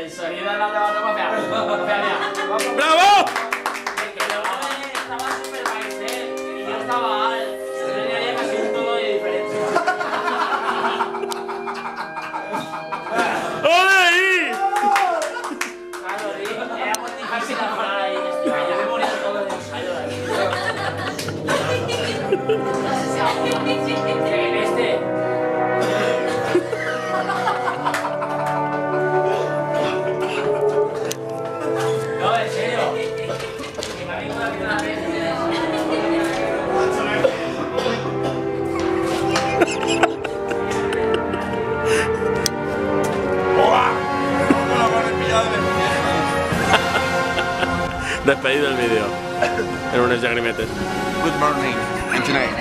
El sonido de la onomatopeya. ¡Bravo! Que luego estaba super paisel y yo estaba al. Yo tenía casi un tono de diferencia. ¡Ole! Claro, era muy difícil hablar ahí en este. Yo me moría todo el ensayo de aquí. En este. No, en serio. Que me ha venido una primera vez en el Despedido el vídeo. En unos llagrimetes. Good morning, and tonight.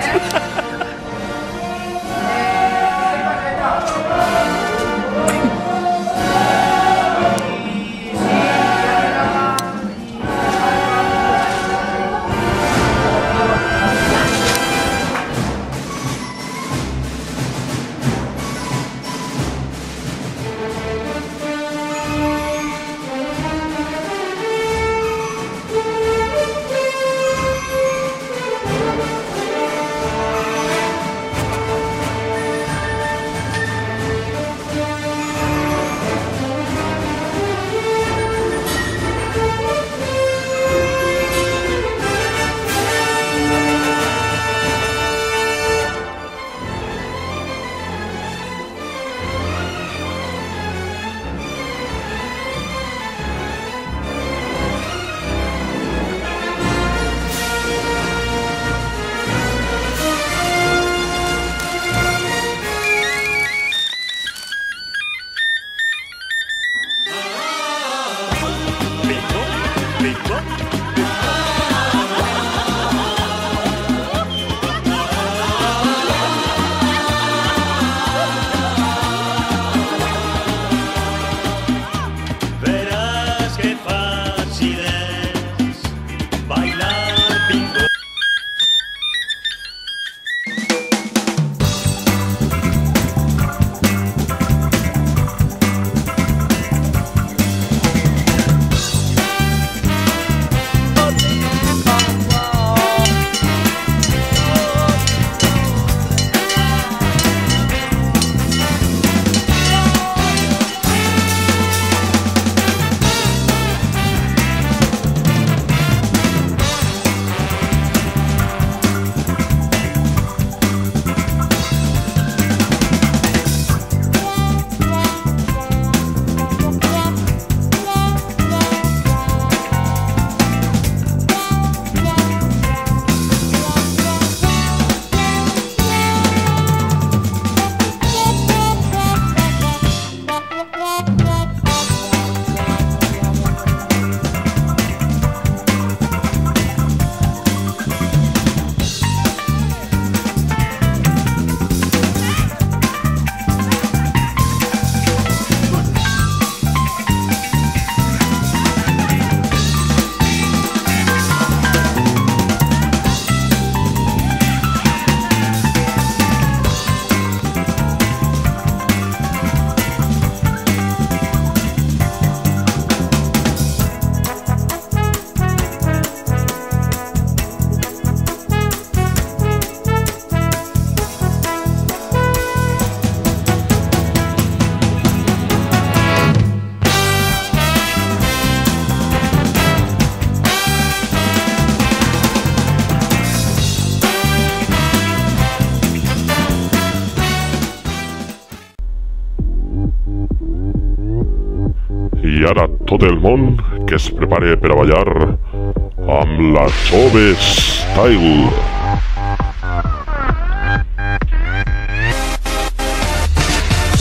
I ara tot el món que es prepare per a ballar amb la Jove Style.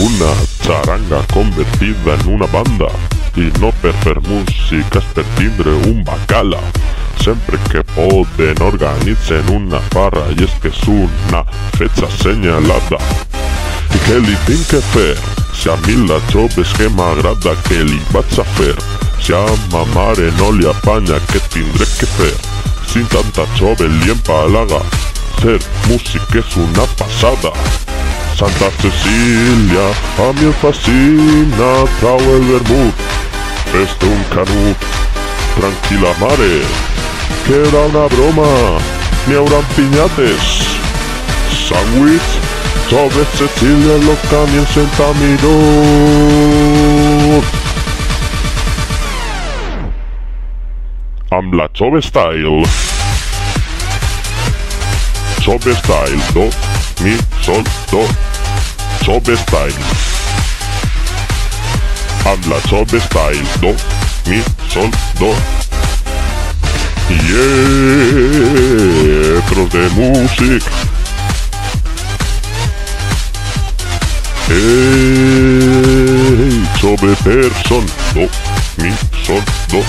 Una xaranga convertida en una banda, i no per fer música és per tindre un bacala. Sempre que poden organitzen una farra i és que és una fetxa assenyalada. I què li tinc que fer? Si a mi la jove és que m'agrada, què li vaig a fer? Si a ma mare no li apanya, què tindré que fer? Si tanta jove li empalaga, ser músic és una passada. Santa Cecília, a mi em fascina, trau el vermut, Este un Canut. Tranquila mare, que era una broma, ni hauran piñates. Sándwich sobre Cecilia lo canien senta miró. Amb la Chove Style. Chove Style, do, mi, sol, do. Chove Style. Amb la Chove Style, do, mi, sol, do. Yeah, tros de músic. Hey, Chove person, do, mi, sol, do.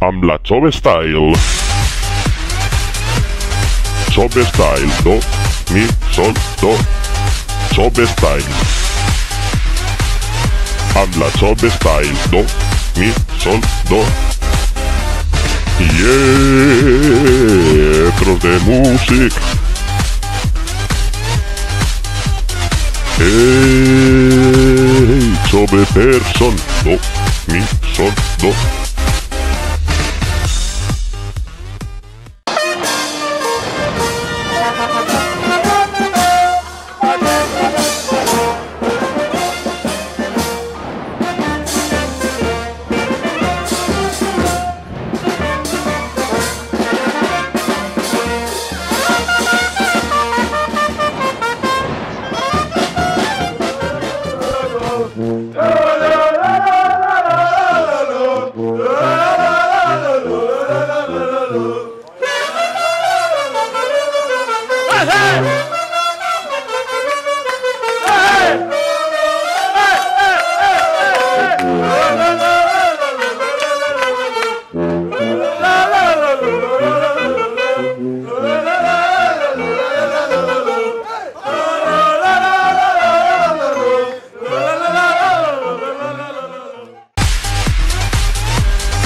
Amb la Chove Style. Chove Style, do, mi, sol, do. Chove Style. Amb la Chove Style, do, mi, sol, do. Yeah, tros de músic. Hey, Chove person, do, mi, sol, do.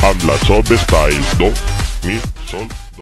Amb la Chove Style, do, mi, sol.